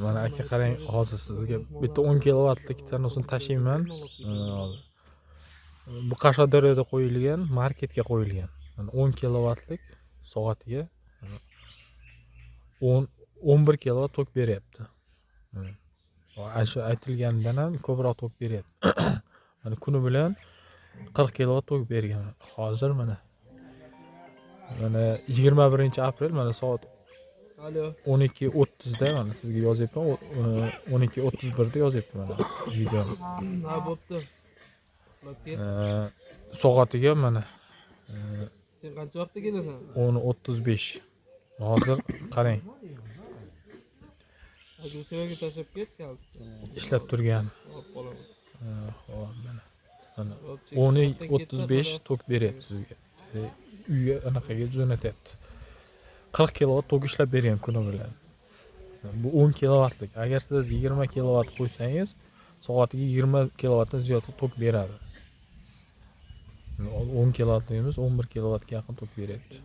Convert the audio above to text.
Mana aka qarang, hozir sizga bitta 10 kilovatlik termosni tashiyman. Bu Qashqadaryoda qo'yilgan, marketga qo'yilgan. Mana 10 kilovatlik soatiga 11 kilovat tok beryapti. Shu aytilganidan ham ko'proq tok beryapti. Mana kuni bilan 40 kilovat tok bergan. Hozir mana 21-aprel mana soat 12:30 da mana sizga yozyapman. 12:31 da yozyapti mana video. Ha, bo'pti. Soatiga mana Sen qancha vaqtda kelasan? 10:35. Hozir qarang. Agusevaga tashlab ket kalti. Ishlab turgan. Olib qolaman. Hop mana. Mana 10:35 tok beryapti sizga. Uyga anaqaga jo'natyapti. 40 kilovat tok ishlab bergan kuni bilan. Bu 10 kilovatlik. Agar siz 20 kilovat qo'ysangiz, soatiga 20 kilovatdan ziyod tok beradi. 10 kilovatligimiz 11 kilovatga yaqin tok beryapti.